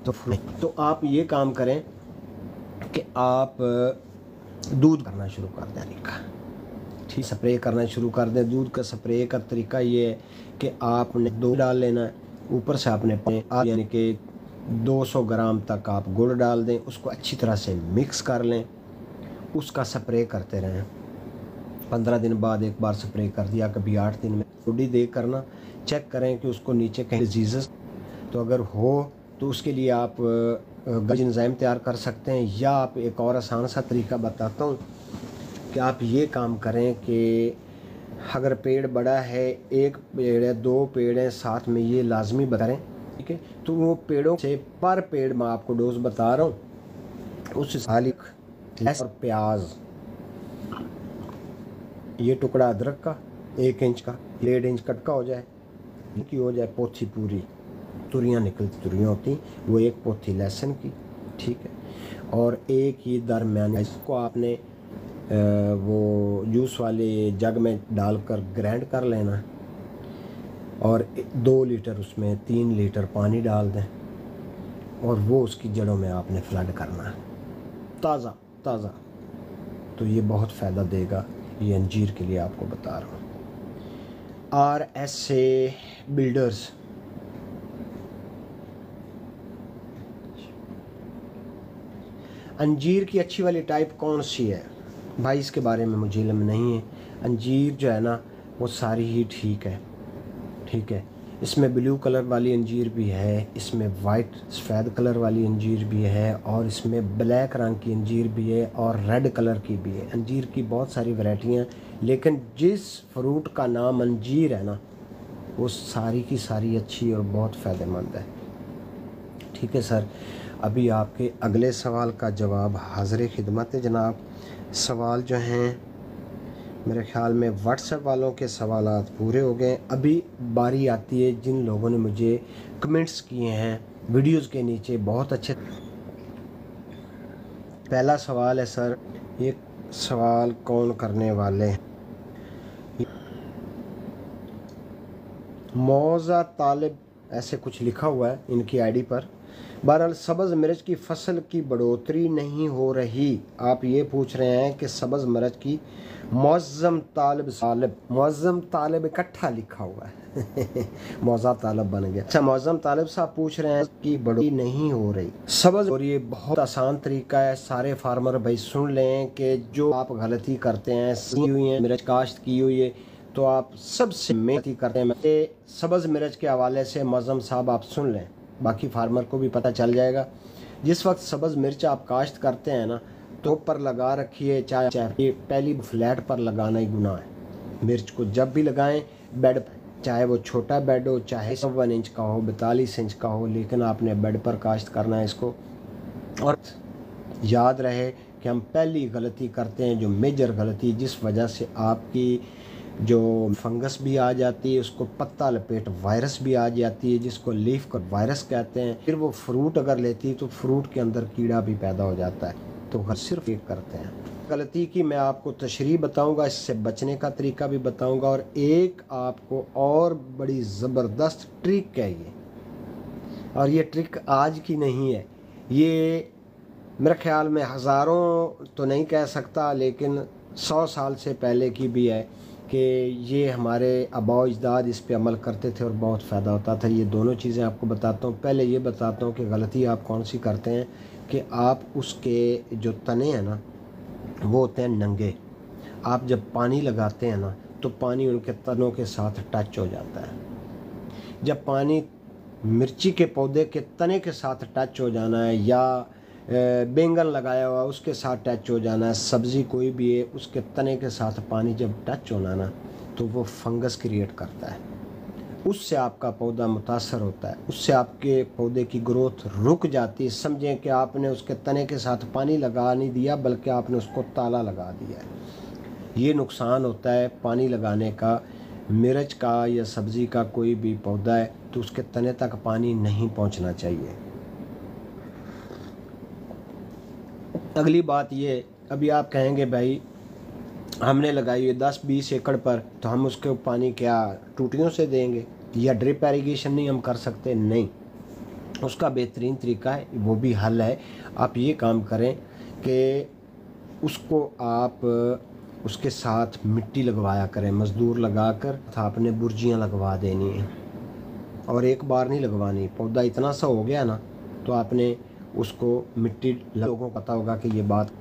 तो आप ये काम करें कि आप दूध करना शुरू कर देने का, ठीक, स्प्रे करना शुरू कर दें। दूध का स्प्रे का तरीका ये है कि आपने दूध डाल लेना है, ऊपर से आपने यानी कि 200 ग्राम तक आप गुड़ डाल दें, उसको अच्छी तरह से मिक्स कर लें, उसका स्प्रे करते रहें। 15 दिन बाद एक बार स्प्रे कर दिया, कभी 8 दिन में थोड़ी देर करना, चेक करें कि उसको नीचे कहीं डिजीज़ तो अगर हो तो उसके लिए आप एंजाइम तैयार कर सकते हैं। या आप एक और आसान सा तरीका बताता हूँ कि आप ये काम करें कि अगर पेड़ बड़ा है, 1 पेड़ है, 2 पेड़ हैं, साथ में ये लाजमी बताएं, ठीक है, तो वो पेड़ों से पर पेड़ मैं आपको डोज बता रहा हूँ, उस सालिक और प्याज, ये टुकड़ा अदरक का 1 इंच का, 1.5 इंच कटका हो जाए, की हो जाए पोथी पूरी, तुरियाँ निकलती तुरियाँ होती, वो 1 पोथी लहसुन की, ठीक है, और 1 ही दरमियान, इसको आपने वो जूस वाले जग में डालकर ग्राइंड कर लेना और 2 लीटर उसमें 3 लीटर पानी डाल दें और वो उसकी जड़ों में आपने फ्लड करना है, ताज़ा ताज़ा, तो ये बहुत फ़ायदा देगा। ये अंजीर के लिए आपको बता रहा हूँ। RSA बिल्डर्स, अंजीर की अच्छी वाली टाइप कौन सी है भाई, इसके बारे में मुझे इल्म नहीं है। अंजीर जो है ना वो सारी ही ठीक है, ठीक है, इसमें ब्लू कलर वाली अंजीर भी है, इसमें वाइट सफ़ेद कलर वाली अंजीर भी है, और इसमें ब्लैक रंग की अंजीर भी है और रेड कलर की भी है। अंजीर की बहुत सारी वैरायटियाँ, लेकिन जिस फ्रूट का नाम अंजीर है ना वो सारी की सारी अच्छी और बहुत फ़ायदेमंद है। ठीक है सर, अभी आपके अगले सवाल का जवाब हाज़िर खिदमत है जनाब। सवाल जो हैं मेरे ख़्याल में व्हाट्सएप वालों के सवालात पूरे हो गए। अभी बारी आती है जिन लोगों ने मुझे कमेंट्स किए हैं वीडियोस के नीचे, बहुत अच्छे। पहला सवाल है सर, ये सवाल कौन करने वाले हैं? मौजा तालिब ऐसे कुछ लिखा हुआ है इनकी आईडी पर। बहरहाल सब्ज़ मिर्च की फसल की बढ़ोतरी नहीं हो रही, आप ये पूछ रहे हैं कि सब्ज़ मिर्च की। मौज़म तालिब इकट्ठा लिखा हुआ है मौज़ा तालिब बन गया। अच्छा, मौज़म तालिब साहब पूछ रहे हैं कि बढ़ोतरी नहीं हो रही सब्ज़, और ये बहुत आसान तरीका है, सारे फार्मर भाई सुन लें कि जो आप गलती करते हैं, की हुई है मिर्च काश्त की हुई है, तो आप सबसे मेहनती करते हैं। सब्ज़ मिर्च के हवाले से मौज़म साहब आप सुन लें, बाकी फार्मर को भी पता चल जाएगा। जिस वक्त सब्ज़ मिर्च आप काश्त करते हैं ना, तो पर लगा रखिए, चाहे पहली फ्लैट पर लगाना ही गुनाह है। मिर्च को जब भी लगाएं बेड पर, चाहे वो छोटा बेड हो, चाहे 1 इंच का हो, 42 इंच का हो, लेकिन आपने बेड पर काश्त करना है इसको। और याद रहे कि हम पहली गलती करते हैं, जो मेजर गलती जिस वजह से आपकी जो फंगस भी आ जाती है, उसको पत्ता लपेट वायरस भी आ जाती है, जिसको लीफ कट वायरस कहते हैं। फिर वो फ्रूट अगर लेती है तो फ्रूट के अंदर कीड़ा भी पैदा हो जाता है। तो सिर्फ एक करते हैं गलती की, मैं आपको तशरीह बताऊंगा, इससे बचने का तरीका भी बताऊंगा, और एक आपको और बड़ी ज़बरदस्त ट्रिक है ये। और ये ट्रिक आज की नहीं है, ये मेरे ख्याल में हज़ारों तो नहीं कह सकता, लेकिन 100 साल से पहले की भी है कि ये हमारे आबाओ अजदाद इस पे अमल करते थे और बहुत फ़ायदा होता था। ये दोनों चीज़ें आपको बताता हूँ। पहले ये बताता हूँ कि गलती आप कौन सी करते हैं कि आप उसके जो तने हैं ना वो होते हैं नंगे। आप जब पानी लगाते हैं ना तो पानी उनके तनों के साथ टच हो जाता है। जब पानी मिर्ची के पौधे के तने के साथ टच हो जाना है, या बैंगन लगाया हुआ उसके साथ टच हो जाना है, सब्ज़ी कोई भी है उसके तने के साथ पानी जब टच होना ना, तो वो फंगस क्रिएट करता है। उससे आपका पौधा मुतासर होता है, उससे आपके पौधे की ग्रोथ रुक जाती है। समझें कि आपने उसके तने के साथ पानी लगा नहीं दिया, बल्कि आपने उसको ताला लगा दिया है। ये नुकसान होता है पानी लगाने का। मिर्च का या सब्ज़ी का कोई भी पौधा है तो उसके तने तक पानी नहीं पहुंचना चाहिए। अगली बात ये, अभी आप कहेंगे भाई हमने लगाई है 10-20 एकड़ पर, तो हम उसके पानी क्या टूटियों से देंगे या ड्रिप इरिगेशन नहीं हम कर सकते? नहीं, उसका बेहतरीन तरीका है, वो भी हल है। आप ये काम करें कि उसको आप उसके साथ मिट्टी लगवाया करें, मज़दूर लगा कर आपने बुर्जियाँ लगवा देनी हैं और एक बार नहीं लगवानी। पौधा इतना सा हो गया ना तो आपने उसको मिट्टी, लोगों को पता होगा कि ये बात।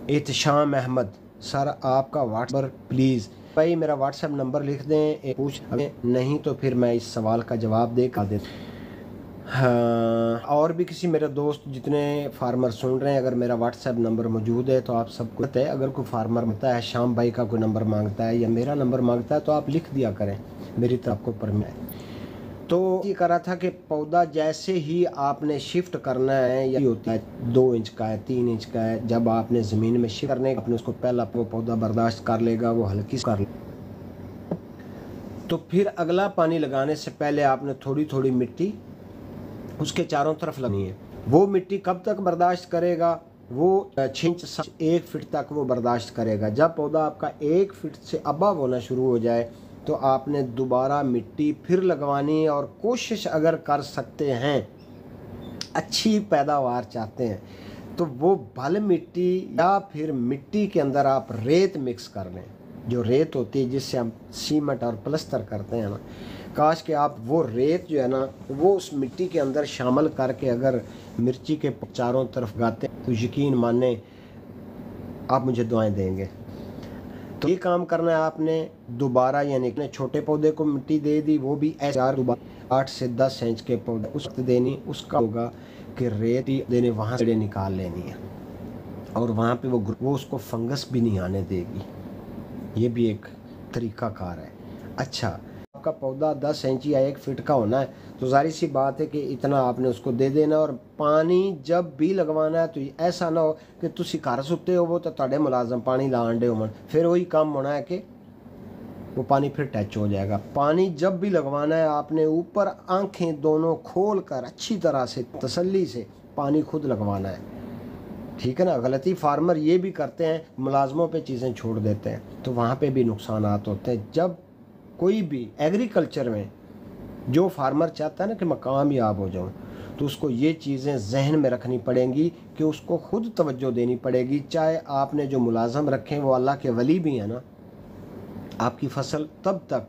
एहतशाम अहमद सर आपका व्हाट्सएप प्लीज़, भाई मेरा व्हाट्सएप नंबर लिख दें, पूछ नहीं तो फिर मैं इस सवाल का जवाब दे कर देता। हाँ, और भी किसी मेरे दोस्त जितने फार्मर सुन रहे हैं, अगर मेरा व्हाट्सएप नंबर मौजूद है तो आप सबको पता है। अगर कोई फार्मर मांगता है, शाम भाई का कोई नंबर मांगता है या मेरा नंबर मांगता है तो आप लिख दिया करें, मेरी तरफ को परमिट है। तो ये कह रहा था कि पौधा जैसे ही आपने शिफ्ट करना है, या होता है 2 इंच का है, 3 इंच का है, जब आपने ज़मीन में शिफ्ट करने आपने उसको पहला वो पौधा बर्दाश्त कर लेगा, वो हल्की कर लेगा। तो फिर अगला पानी लगाने से पहले आपने थोड़ी थोड़ी मिट्टी उसके चारों तरफ लगनी है। वो मिट्टी कब तक बर्दाश्त करेगा? वो 6 इंच 1 फीट तक वो बर्दाश्त करेगा। जब पौधा आपका 1 फीट से अबव होना शुरू हो जाए तो आपने दोबारा मिट्टी फिर लगवानी है। और कोशिश अगर कर सकते हैं, अच्छी पैदावार चाहते हैं, तो वो भल मिट्टी या फिर मिट्टी के अंदर आप रेत मिक्स कर लें। जो रेत होती है जिससे हम सीमेंट और प्लास्टर करते हैं ना, काश कि आप वो रेत जो है ना वो उस मिट्टी के अंदर शामिल करके अगर मिर्ची के चारों तरफ गाते तो यकीन माने आप मुझे दुआएं देंगे। तो ये काम करना है आपने दोबारा, यानी कि छोटे पौधे को मिट्टी दे दी, वो भी ऐसे 8 से 10 इंच के पौधे उस देनी। उसका होगा कि रेत देने वहाँ से निकाल लेनी है और वहाँ पे वो उसको फंगस भी नहीं आने देगी। ये भी एक तरीका कार है। अच्छा, आपका पौधा 10 इंच या 1 फीट का होना है तो जाहिर सी बात है कि इतना आपने उसको दे देना। और पानी जब भी लगवाना है तो ऐसा ना हो कि तुसी घर सुते हो वो तो ताड़े मुलाजम पानी लान दे हो, फिर वही काम होना है कि वो पानी फिर टच हो जाएगा। पानी जब भी लगवाना है आपने ऊपर आंखें दोनों खोल कर अच्छी तरह से तसल्ली से पानी खुद लगवाना है, ठीक है ना। गलती फार्मर ये भी करते हैं, मुलाजमों पे चीज़ें छोड़ देते हैं, तो वहाँ पे भी नुकसानात होते हैं। जब कोई भी एग्रीकल्चर में जो फार्मर चाहता है ना कि मैं कामयाब हो जाऊँ, तो उसको ये चीज़ें जहन में रखनी पड़ेंगी कि उसको खुद तवज्जो देनी पड़ेगी। चाहे आपने जो मुलाजम रखें वो अल्लाह के वली भी हैं ना, आपकी फसल तब तक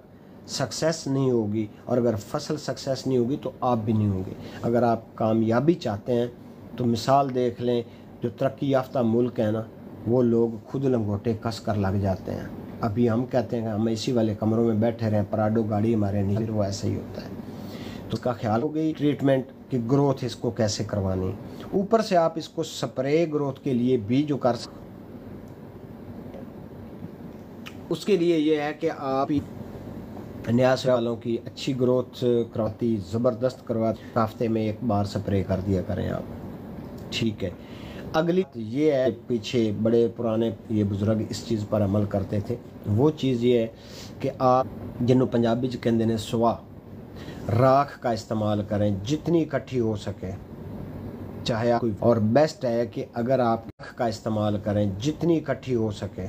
सक्सेस नहीं होगी, और अगर फसल सक्सेस नहीं होगी तो आप भी नहीं होंगे। अगर आप कामयाबी चाहते हैं तो मिसाल देख लें, जो तरक्की याफ्ता मुल्क है ना, वो लोग खुद लंगोटे कस कर लग जाते हैं। अभी हम कहते हैं कि हम इसी वाले कमरों में बैठे रहें, पराडो गाड़ी हमारे नहीं, फिर वो ऐसा ही होता है। तो उसका ख्याल हो गई ट्रीटमेंट की ग्रोथ इसको कैसे करवानी। ऊपर से आप इसको स्प्रे ग्रोथ के लिए भी जो कर सकते, उसके लिए ये है कि आप न्यास वालों की अच्छी ग्रोथ करवाती, ज़बरदस्त करवाती, हफ्ते में 1 बार स्प्रे कर दिया करें आप, ठीक है। अगली ये है, पीछे बड़े पुराने ये बुजुर्ग इस चीज़ पर अमल करते थे। वो चीज़ ये है कि आप जिन्होंने पंजाबी च कहते हैं सुआ, राख का इस्तेमाल करें जितनी इकट्ठी हो सके। चाहे आप और बेस्ट है कि अगर आप राख का इस्तेमाल करें जितनी इकट्ठी हो सके,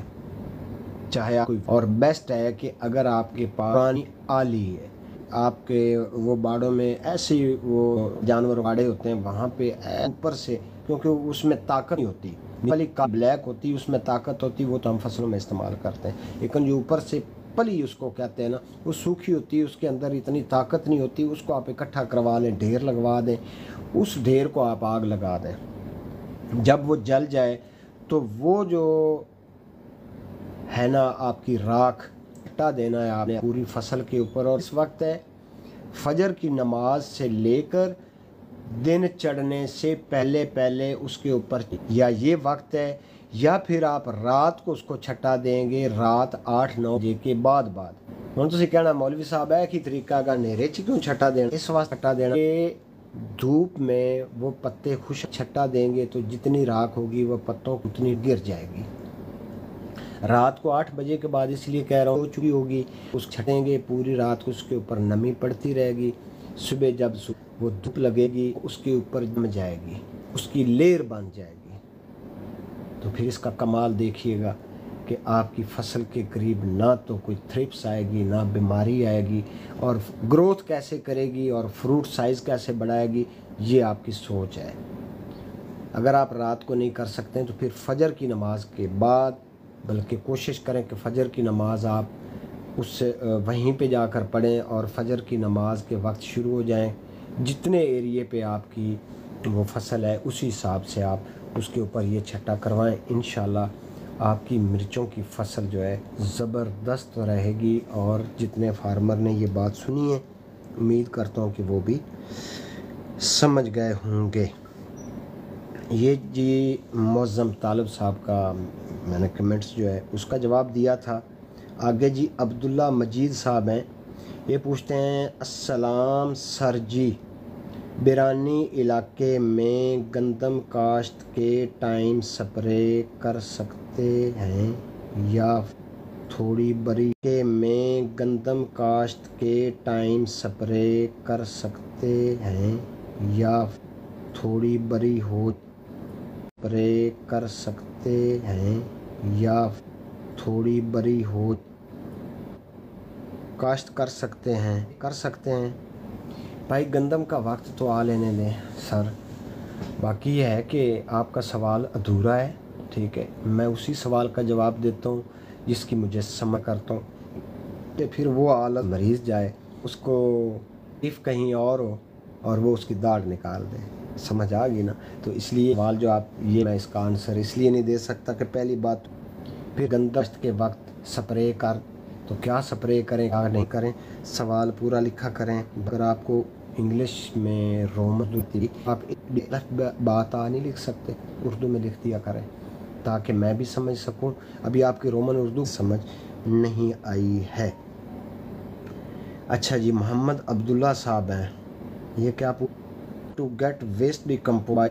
चाहे आप और बेस्ट है कि अगर आपके पास पुरानी आली है, आपके वो बाड़ों में ऐसे वो जानवर बाड़े होते हैं, वहाँ पे ऊपर से, क्योंकि उसमें ताकत नहीं होती, वाली का ब्लैक होती उसमें ताकत होती, वो तो हम फसलों में इस्तेमाल करते हैं। लेकिन जो ऊपर से पली उसको कहते हैं ना, वो सूखी होती है, उसके अंदर इतनी ताकत नहीं होती, उसको आप इकट्ठा करवा लें, ढेर लगवा दें, उस ढेर को आप आग लगा दें। जब वो जल जाए तो वो जो है ना आपकी राख हटा देना है आपने पूरी फसल के ऊपर। और इस वक्त है फजर की नमाज से लेकर दिन चढ़ने से पहले पहले उसके ऊपर, या ये वक्त है, या फिर आप रात को उसको छटा देंगे रात 8-9 बजे के बाद। हम तो कहना मौलवी साहब है कि तरीका का नेरे च क्यों छटा देना, इस वास्ते छटा देना कि धूप में वो पत्ते खुश छटा देंगे तो जितनी राख होगी वो पत्तों को उतनी गिर जाएगी। रात को 8 बजे के बाद इसलिए कह रहा हूँ, हो चुकी होगी, उस छटेंगे पूरी रात को, उसके ऊपर नमी पड़ती रहेगी। सुबह जब वो धूप लगेगी उसके ऊपर जम जाएगी, उसकी लेयर बन जाएगी। तो फिर इसका कमाल देखिएगा कि आपकी फसल के करीब ना तो कोई थ्रिप्स आएगी, ना बीमारी आएगी, और ग्रोथ कैसे करेगी और फ्रूट साइज़ कैसे बढ़ाएगी, ये आपकी सोच है। अगर आप रात को नहीं कर सकते हैं तो फिर फजर की नमाज के बाद, बल्कि कोशिश करें कि फ़जर की नमाज़ आप उससे वहीं पे जाकर पढ़ें और फजर की नमाज के वक्त शुरू हो जाएं। जितने एरिए पे आपकी वो फसल है उसी हिसाब से आप उसके ऊपर ये छट्टा करवाएं। इंशाल्लाह आपकी मिर्चों की फसल जो है ज़बरदस्त रहेगी। और जितने फार्मर ने ये बात सुनी है, उम्मीद करता हूँ कि वो भी समझ गए होंगे। ये जी मौज़म तालब साहब का मैंने कमेंट्स जो है उसका जवाब दिया था। आगे जी अब्दुल्ला मजीद साहब हैं, ये पूछते हैं अस्सलाम सर जी, बिरानी इलाके में गंदम काश्त के टाइम स्प्रे कर सकते हैं या थोड़ी बरी के में गंदम काश्त के टाइम स्प्रे कर सकते हैं या थोड़ी बरी हो स्प्रे कर सकते हैं या थोड़ी बरी हो काश्त कर सकते हैं भाई। गंदम का वक्त तो आ लेने दें सर, बाकी यह है कि आपका सवाल अधूरा है, ठीक है। मैं उसी सवाल का जवाब देता हूँ जिसकी मुझे समझ करता हूँ कि फिर वो आलत मरीज़ जाए, उसको इफ़ कहीं और हो और वो उसकी दाढ़ निकाल दे, समझ आ गई ना। तो इसलिए सवाल जो आप ये, मैं इसका आंसर इसलिए नहीं दे सकता कि पहली बात फिर गंदम के वक्त स्प्रे कर, तो क्या स्प्रे करें क्या नहीं करें, सवाल पूरा लिखा करें। अगर आपको इंग्लिश में रोमन आप बात नहीं लिख सकते, उर्दू में लिख दिया करें ताकि मैं भी समझ सकूं। अभी आपकी रोमन उर्दू समझ नहीं आई है। अच्छा जी, मोहम्मद अब्दुल्ला साहब हैं, ये क्या टू गेट वेस्ट डिकम्पोज।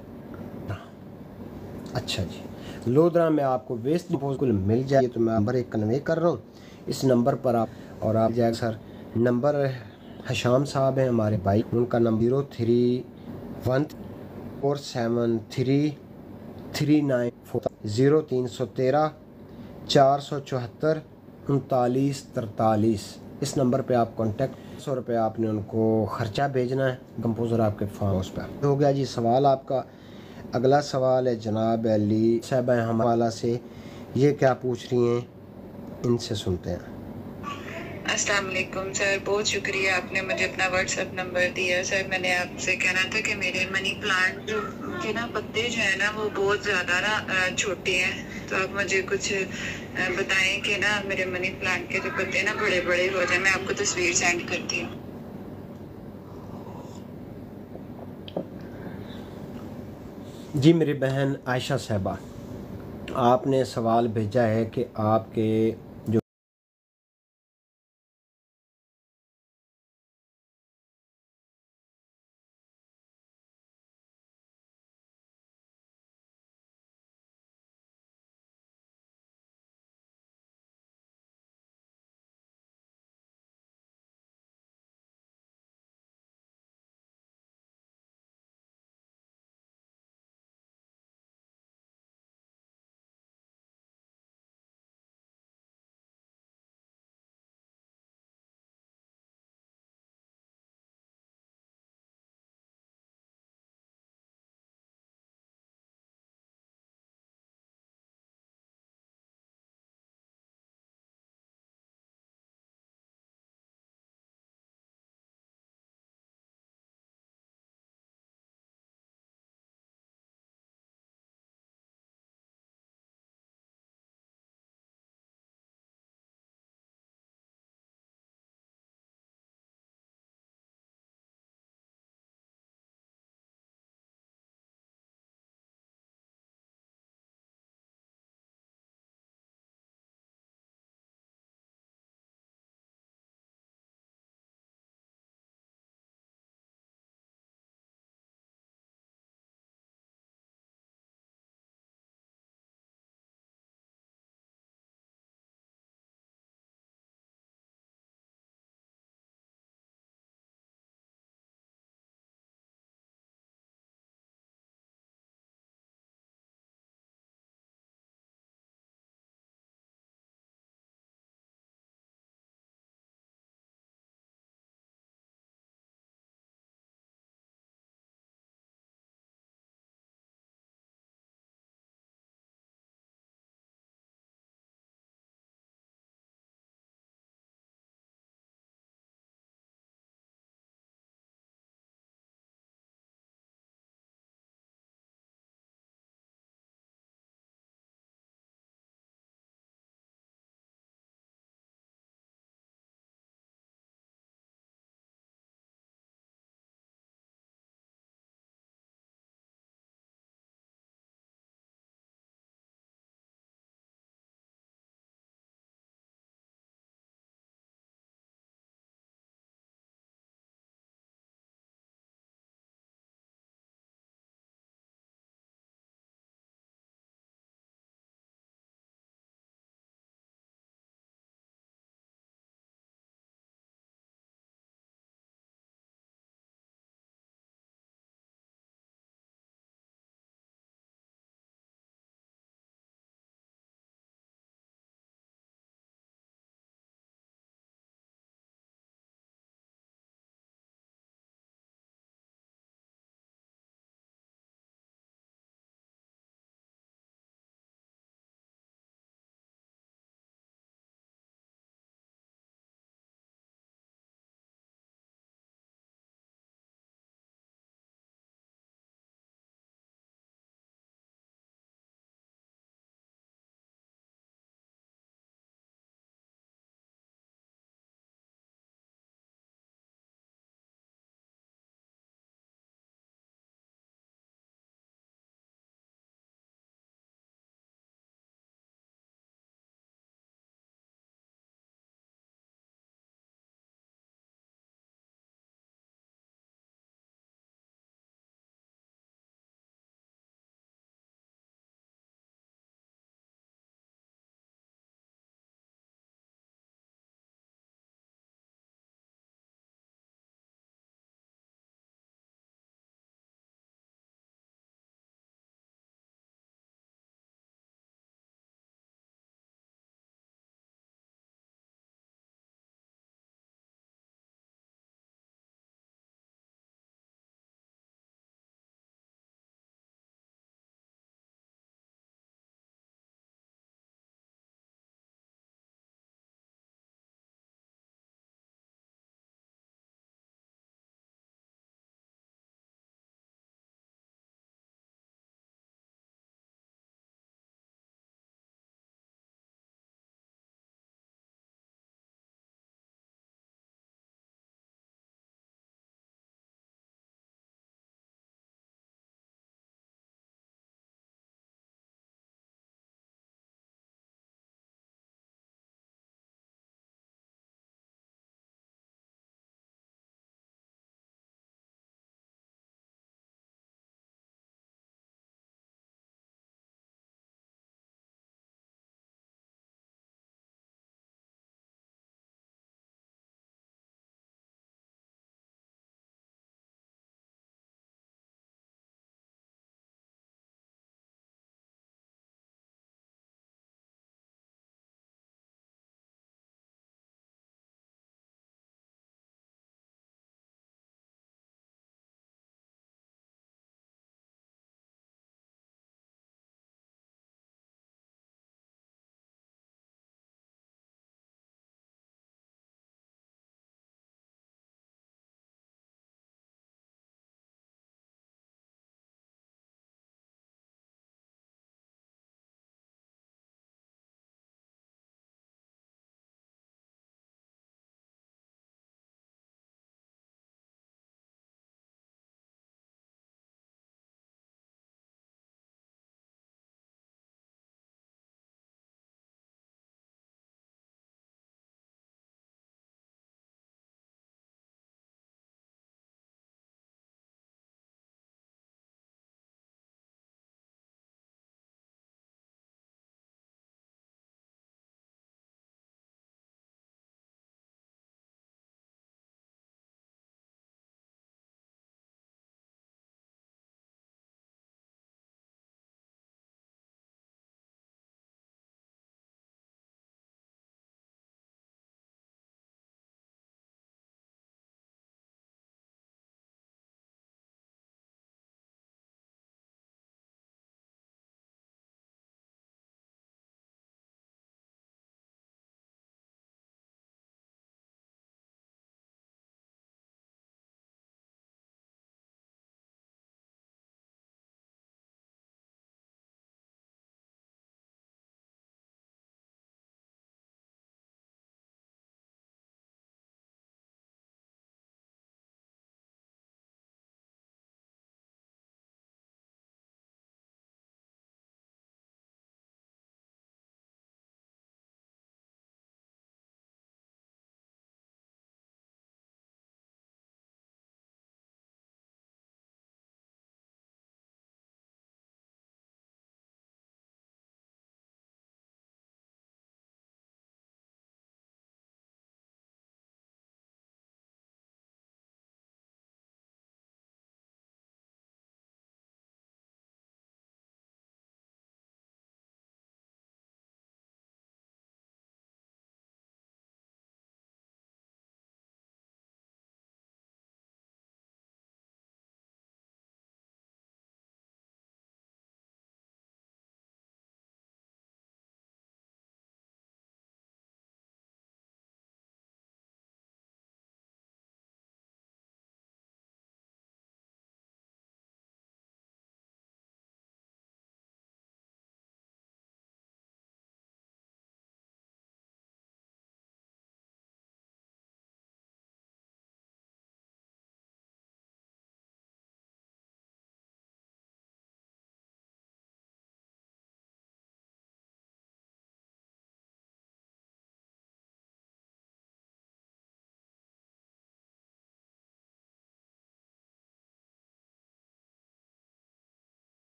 अच्छा जी, लोधरा में आपको वेस्ट डिस्पोजल मिल जाए तो मैं नंबर 1 कन्वे कर रहा हूँ, इस नंबर पर आप और आप जाए सर। नंबर हशाम साहब हैं हमारे भाई, उनका नंबर 0313 474 3943। इस नंबर पे आप कांटेक्ट। 100 रुपये आपने उनको ख़र्चा भेजना है, कंपोज़र आपके फार्म हाउस पर हो गया जी सवाल आपका। अगला सवाल है जनाब अली साहब हमारा से, ये क्या पूछ रही हैं, इनसे सुनते हैं। अस्सलाम वालेकुम सर, बहुत शुक्रिया आपने मुझे अपना व्हाट्सएप नंबर दिया। सर मैंने आपसे कहना था कि मेरे मनी प्लांट जो के ना पत्ते जो है ना वो बहुत ज़्यादा ना छोटे हैं, तो आप मुझे कुछ बताएं कि ना मेरे मनी प्लांट के जो पत्ते ना बड़े बड़े हो जाए। मैं आपको तस्वीर सेंड करती हूँ। जी मेरी बहन आयशा साहबा, आपने सवाल भेजा है कि आपके